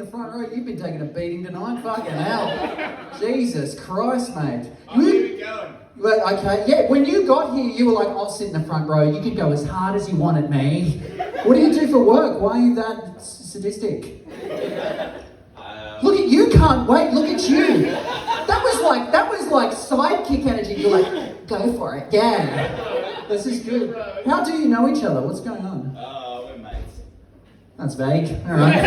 the front row. You've been taking a beating tonight. Fucking hell. Jesus Christ, mate. Keep it going. Well, okay, yeah, when you got here, you were like, I'll sit in the front row. You could go as hard as you wanted me. What do you do for work? Why are you that sadistic? Look at you, can't wait, look at you. That was like sidekick energy. You're like, go for it, yeah. This is good. How do you know each other? What's going on? We're mates. That's vague, all right.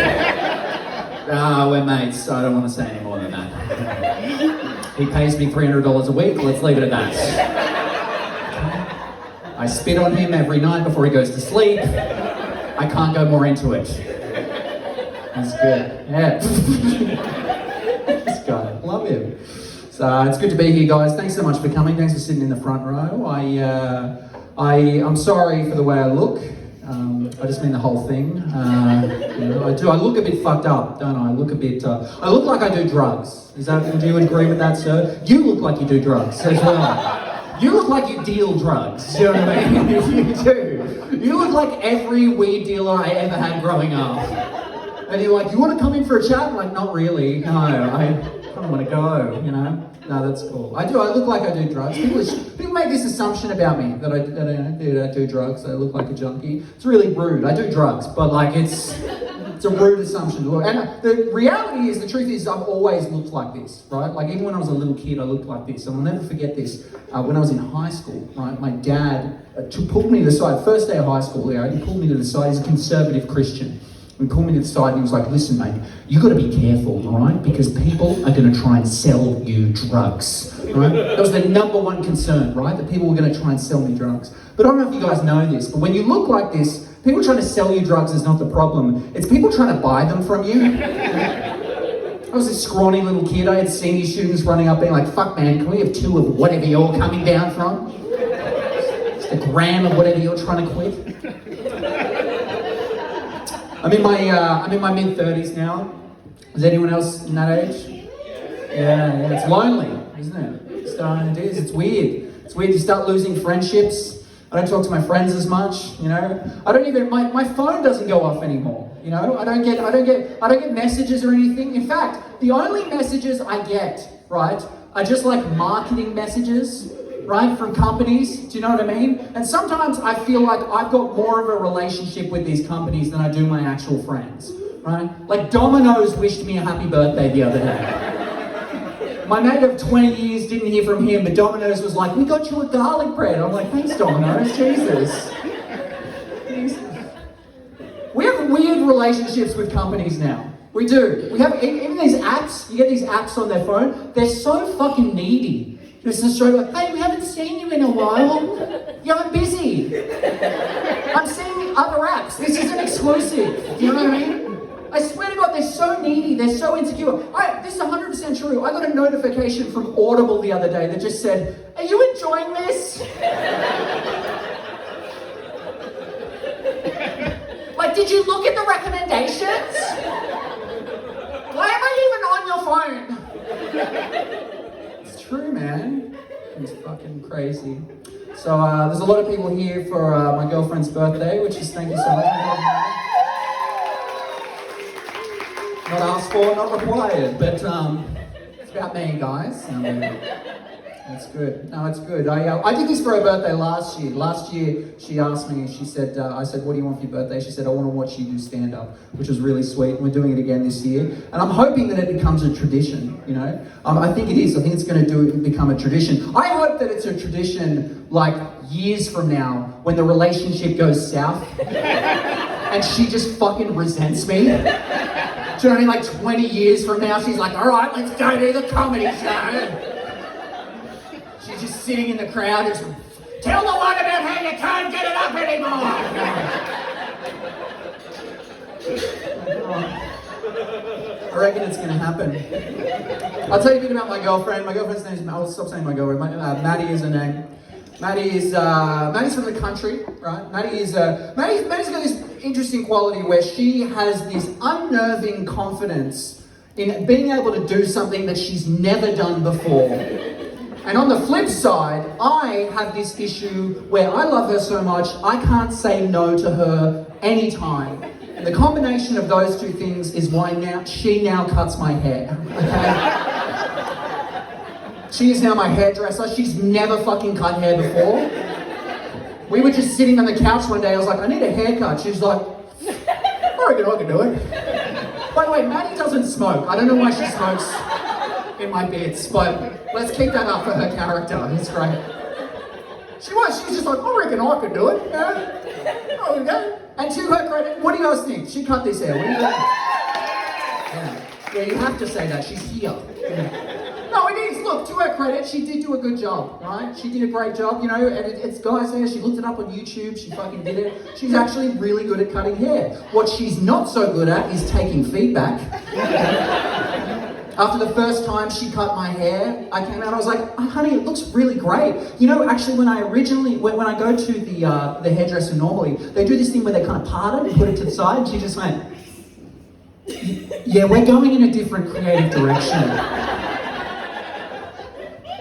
We're mates, I don't want to say any more than that. He pays me $300 a week, let's leave it at that. I spit on him every night before he goes to sleep. I can't go more into it. That's good, yeah. This guy, love him. So it's good to be here, guys. Thanks so much for coming. Thanks for sitting in the front row. I'm sorry for the way I look. I just mean the whole thing. I do. I look a bit fucked up, don't I? I look a bit. I look like I do drugs. Do you agree with that, sir? You look like you do drugs as well. You look like you deal drugs. Do you know what I mean? You do. You look like every weed dealer I ever had growing up. And you're like, you want to come in for a chat? I'm like, not really. No, I don't want to go. You know. No, that's cool. I do. I look like I do drugs. People make this assumption about me that I do drugs. I look like a junkie. It's really rude. I do drugs, but like it's a rude assumption to look. And the reality is, the truth is, I've always looked like this, right? Like even when I was a little kid, I looked like this. And I'll never forget this. When I was in high school, right? My dad pulled me to the side. First day of high school, he pulled me to the side. He's a conservative Christian. He pulled me to the side and he was like, listen, mate, you got to be careful, all right? Because people are going to try and sell you drugs, right? That was the number one concern, right? That people were going to try and sell me drugs. But I don't know if you guys know this, but when you look like this, people trying to sell you drugs is not the problem. It's people trying to buy them from you. I was a scrawny little kid. I had senior students running up being like, fuck, man, can we have 2 of whatever you're coming down from? Just a gram of whatever you're trying to quit. I'm in my mid-30s now. Is anyone else in that age? Yeah, it's lonely, isn't it? It is. It's weird. It's weird. You start losing friendships. I don't talk to my friends as much. You know, I don't even. My phone doesn't go off anymore. You know, I don't get messages or anything. In fact, the only messages I get, right, are just like marketing messages. Right, from companies, do you know what I mean? And sometimes I feel like I've got more of a relationship with these companies than I do my actual friends, right? Like Domino's wished me a happy birthday the other day. My mate of 20 years didn't hear from him, but Domino's was like, we got you a garlic bread. I'm like, thanks Domino's, Jesus. We have weird relationships with companies now. We do. We have, even these apps, you get these apps on their phone, they're so fucking needy. It's just straight like, hey, we haven't seen you in a while. Yeah, I'm busy. I'm seeing other apps. This isn't exclusive. Do you know what I mean? I swear to God, they're so needy. They're so insecure. This is 100% true. I got a notification from Audible the other day that just said, are you enjoying this? Like, did you look at the recommendations? Why am I even on your phone? True, man. It's fucking crazy. So there's a lot of people here for my girlfriend's birthday, which is thank you so much. Not asked for, not required, but it's about me, guys. It's good. No, it's good. I did this for her birthday last year. Last year, she asked me, she said, I said, what do you want for your birthday? She said, I want to watch you do stand-up, which was really sweet. We're doing it again this year. And I'm hoping that it becomes a tradition, you know? I think it is. I think it's going to become a tradition. I hope that it's a tradition, like, years from now, when the relationship goes south, and she just fucking resents me. Do you know what I mean? Like, 20 years from now, she's like, all right, let's go to the comedy show. She's just sitting in the crowd, just tell the one about how you can't get it up anymore. I reckon it's going to happen. I'll tell you a bit about my girlfriend. My girlfriend's name is, I'll stop saying my girlfriend. Maddie is her name. Maddie's from the country, right? Maddie's got this interesting quality where she has this unnerving confidence in being able to do something that she's never done before. And on the flip side, I have this issue where I love her so much, I can't say no to her anytime. And The combination of those two things is why she now cuts my hair, okay? She is now my hairdresser. She's never fucking cut hair before. We were just sitting on the couch one day. I was like, I need a haircut. She's like, I reckon I can do it. By the way, Maddie doesn't smoke. I don't know why she smokes in my bits, but let's keep that up for her character. It's great. She was just like, I reckon I could do it. Oh, okay. And to her credit, what do you guys think? She cut this hair. What do you think? Yeah, you have to say that. She's here. Yeah. No, it is. Look, to her credit, she did do a good job, right? She did a great job, you know, and it's guys there. She looked it up on YouTube. She fucking did it. She's actually really good at cutting hair. What she's not so good at is taking feedback. After the first time she cut my hair, I came out, I was like, oh, honey, it looks really great. You know, actually, when I go to the hairdresser normally, they do this thing where they kind of part it and put it to the side, and she just went, yeah, we're going in a different creative direction.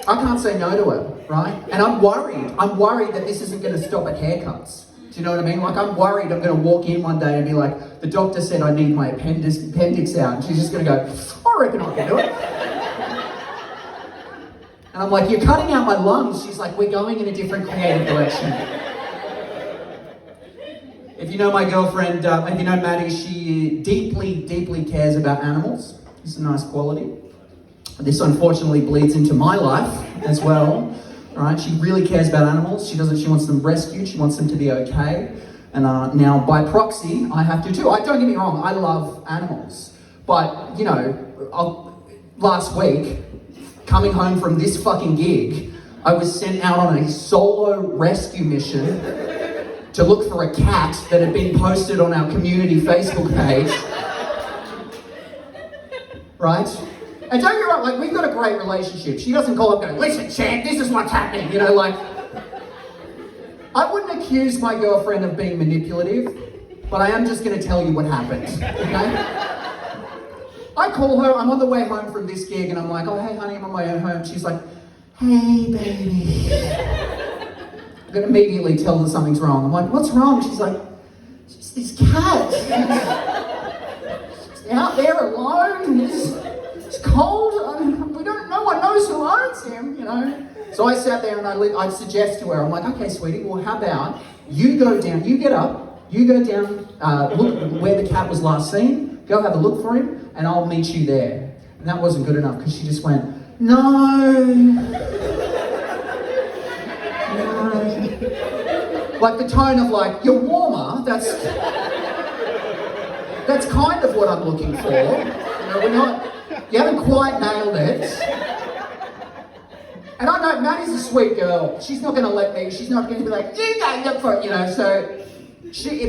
I can't say no to her, right? And I'm worried that this isn't going to stop at haircuts. Do you know what I mean? Like, I'm worried I'm going to walk in one day and be like, the doctor said I need my appendix out. And she's just going to go, I reckon I can do it. And I'm like, you're cutting out my lungs. She's like, we're going in a different creative direction. If you know my girlfriend, if you know Maddie, she deeply, deeply cares about animals. It's a nice quality. This unfortunately bleeds into my life as well. Right? She really cares about animals. She wants them rescued. She wants them to be okay. And now, by proxy, I have to too. Don't get me wrong. I love animals, but you know, last week, coming home from this fucking gig, I was sent out on a solo rescue mission to look for a cat that had been posted on our community Facebook page. Right? And don't get me wrong, like, we've got a great relationship. She doesn't call up and go, listen, champ, this is what's happening. You know, like, I wouldn't accuse my girlfriend of being manipulative, but I am just going to tell you what happened, okay? I call her, I'm on the way home from this gig, and I'm like, oh, hey, honey, I'm on my way home. She's like, hey, baby. I'm going to immediately tell her something's wrong. I'm like, what's wrong? She's like, it's this cat. It's out there alone. It's cold. No one knows who owns him, you know. So I sat there and I'd suggest to her, I'm like, okay, sweetie, well, how about you go down, you get up, you go down, look where the cat was last seen, go have a look for him, and I'll meet you there. And that wasn't good enough because she just went, no. Like the tone of like, you're warmer, that's kind of what I'm looking for. You know, you haven't quite nailed it. And I know Maddie's a sweet girl. She's not going to let me. She's not going to be like, you go look for it, you know. So,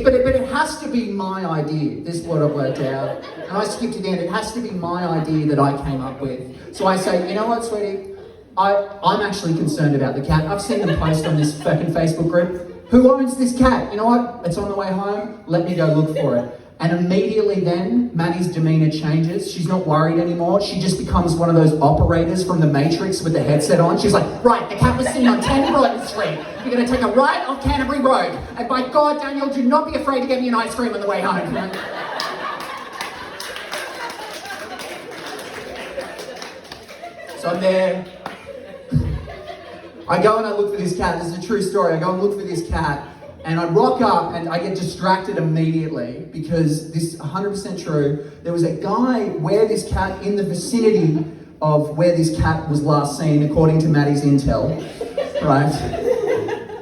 but it has to be my idea. This is what I've worked out. And I skipped to the end. It has to be my idea that I came up with. So I say, you know what, sweetie? I'm actually concerned about the cat. I've seen them post on this fucking Facebook group. Who owns this cat? You know what? It's on the way home. Let me go look for it. And immediately then, Maddie's demeanor changes. She's not worried anymore. She just becomes one of those operators from the Matrix with the headset on. She's like, right, the cat was seen on 10 Brighton Street. You're going to take a right off Canterbury Road. And by God, Daniel, do not be afraid to get me an ice cream on the way home. So I'm there. I go and I look for this cat. This is a true story. I go and look for this cat. And I rock up and I get distracted immediately because this is 100% true. There was a guy where this cat, in the vicinity of where this cat was last seen, according to Maddie's intel, right?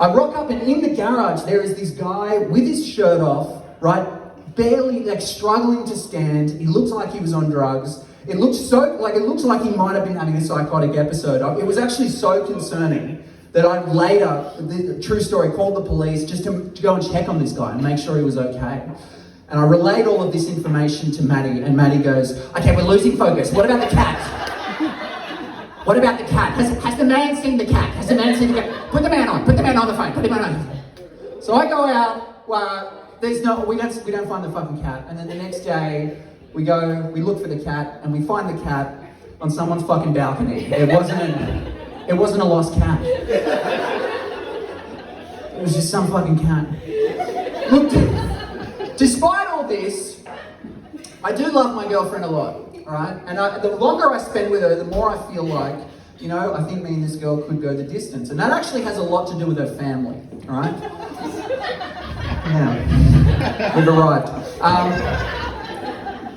I rock up and in the garage there is this guy with his shirt off, right? Barely, like, struggling to stand. He looks like he was on drugs. It looks like he might have been having a psychotic episode. It was actually so concerning that I later, the true story, called the police just to go and check on this guy and make sure he was okay. And I relayed all of this information to Maddie, and Maddie goes, okay, we're losing focus. What about the cat? What about the cat? Has the man seen the cat? Has the man seen the cat? Put the man on the phone, put him on. So I go out, we don't find the fucking cat. And then the next day, we look for the cat, and we find the cat on someone's fucking balcony. It wasn't a lost cat. It was just some fucking cat. Despite all this, I do love my girlfriend a lot, alright? And the longer I spend with her, the more I feel like, you know, I think me and this girl could go the distance. And that actually has a lot to do with her family, alright? Yeah, we've arrived.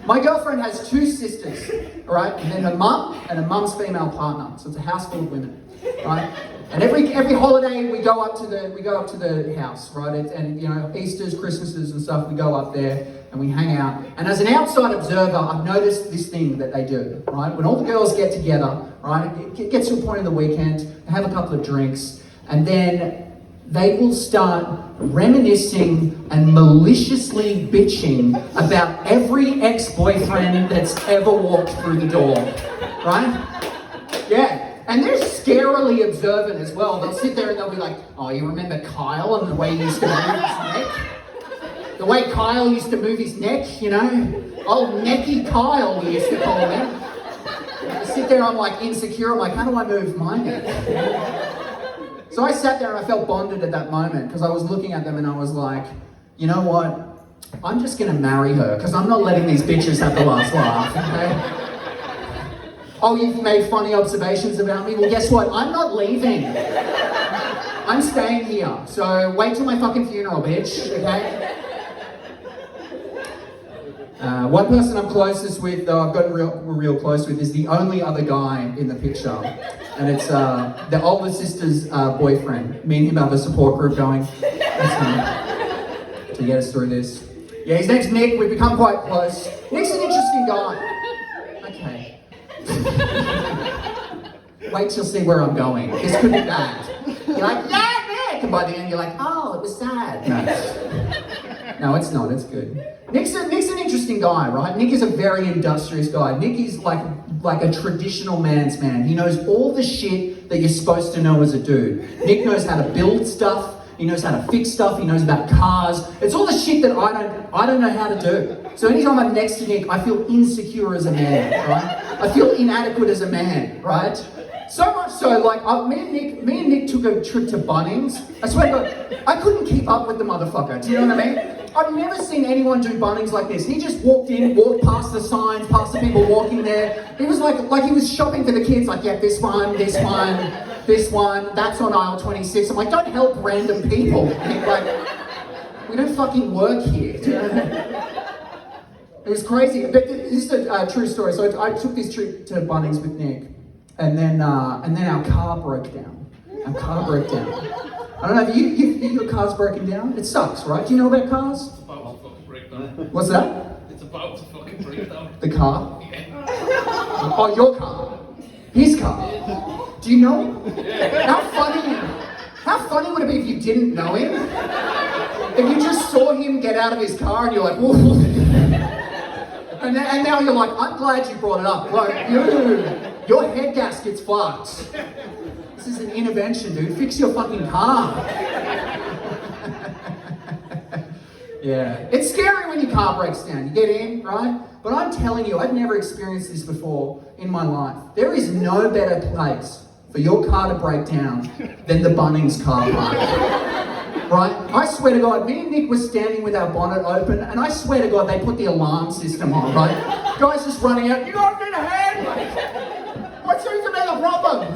My girlfriend has 2 sisters, alright? And then her mum and her mum's female partner. So it's a house full of women, right? And every holiday we go up to the house, right? And you know, Easter's, Christmases and stuff, we go up there and we hang out. And as an outside observer, I've noticed this thing that they do, right? When all the girls get together, right? It gets to a point in the weekend, they have a couple of drinks, and then they will start reminiscing and maliciously bitching about every ex-boyfriend that's ever walked through the door, right? Yeah. And they're scarily observant as well. They'll sit there and they'll be like, oh, you remember Kyle and the way he used to move his neck? The way Kyle used to move his neck, you know? Old necky Kyle, we used to call him. I sit there, I'm like insecure. I'm like, how do I move my neck? So I sat there and I felt bonded at that moment because I was looking at them and I was like, you know what? I'm just gonna marry her because I'm not letting these bitches have the last laugh, okay? Oh, you've made funny observations about me? Well, guess what? I'm not leaving. I'm staying here. So wait till my fucking funeral, bitch, okay? One person I'm closest with, though I've gotten real close with, is the only other guy in the picture. And it's the older sister's boyfriend. Me and him have a support group going. That's him. To get us through this. Yeah, his name's Nick. We've become quite close. Nick's an interesting guy. Okay. Wait till see where I'm going. This could be bad. You're like, yeah, Nick! And by the end you're like, oh, it was sad. No, it's not. It's good. Nick's an interesting guy, right? Nick is a very industrious guy. Nick is like a traditional man's man. He knows all the shit that you're supposed to know as a dude. Nick knows how to build stuff. He knows how to fix stuff. He knows about cars. It's all the shit that I don't know how to do. So anytime I'm next to Nick, I feel insecure as a man, right? I feel inadequate as a man, right? So much so, like, me and Nick took a trip to Bunnings. I swear to God, I couldn't keep up with the motherfucker. Do you know what I mean? I've never seen anyone do Bunnings like this. He just walked past the signs, past the people walking there. He was like he was shopping for the kids, like, yeah, this one, that's on aisle 26. I'm like, don't help random people. Like, we don't fucking work here. Do you know what I mean? It was crazy. But this is a true story. So I took this trip to Bunnings with Nick, and then our car broke down. I don't know if your car's broken down. It sucks, right? Do you know about cars? It's about to fucking break down. What's that? It's about to fucking break down. The car? Yeah. Oh, your car. His car. Do you know him? Yeah. How funny would it be if you didn't know him? If you just saw him get out of his car and you're like, whoa. And now you're like, I'm glad you brought it up. Like, your head gasket's fucked. This is an intervention, dude. Fix your fucking car. Yeah. It's scary when your car breaks down. You get in, right? But I'm telling you, I've never experienced this before in my life. There is no better place for your car to break down than the Bunnings car park. Right? I swear to God, me and Nick were standing with our bonnet open, and I swear to God, they put the alarm system on, right? Guys just running out, you guys need a hand! What seems to be the problem?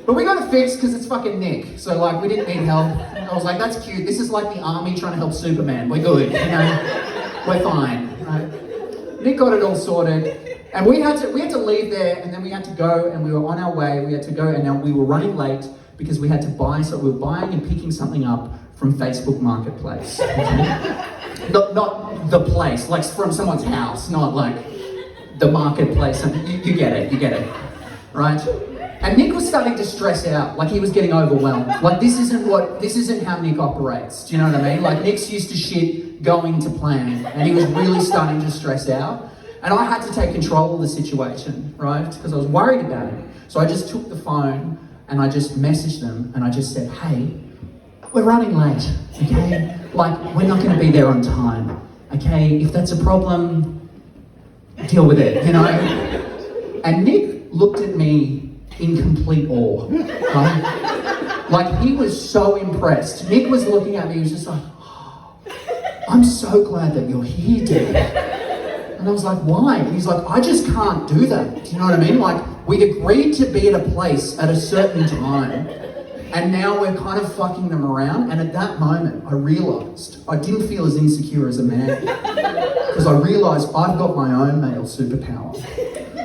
But we got it fixed because it's fucking Nick, so like, we didn't need help. I was like, that's cute, this is like the army trying to help Superman, we're good, you know? We're fine, right? Nick got it all sorted, and we had to leave there, and then we had to go, and we were on our way, we had to go, and now we were running late, because we had to buy, so we were buying and picking something up from Facebook Marketplace. Okay? not the place, like from someone's house, not like the marketplace. You get it, right? And Nick was starting to stress out, like he was getting overwhelmed. Like this isn't how Nick operates. Do you know what I mean? Like Nick's used to shit going to plan, and he was really starting to stress out. And I had to take control of the situation, right? Because I was worried about him. So I just took the phone and I just messaged them and I just said, hey, we're running late, okay? Like, we're not gonna be there on time, okay? If that's a problem, deal with it, you know? And Nick looked at me in complete awe, right? Like, he was so impressed. Nick was looking at me, he was just like, oh. I'm so glad that you're here, dude. And I was like, why? And he's like, I just can't do that. Do you know what I mean? Like, we'd agreed to be at a place at a certain time, and now we're kind of fucking them around. And at that moment, I realised I didn't feel as insecure as a man. Because I realised I've got my own male superpower.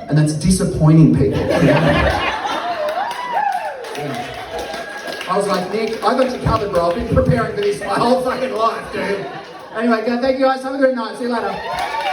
And that's disappointing people. I was like, Nick, I got you covered, bro. I've been preparing for this my whole fucking life, dude. Anyway, thank you guys. Have a good night. See you later.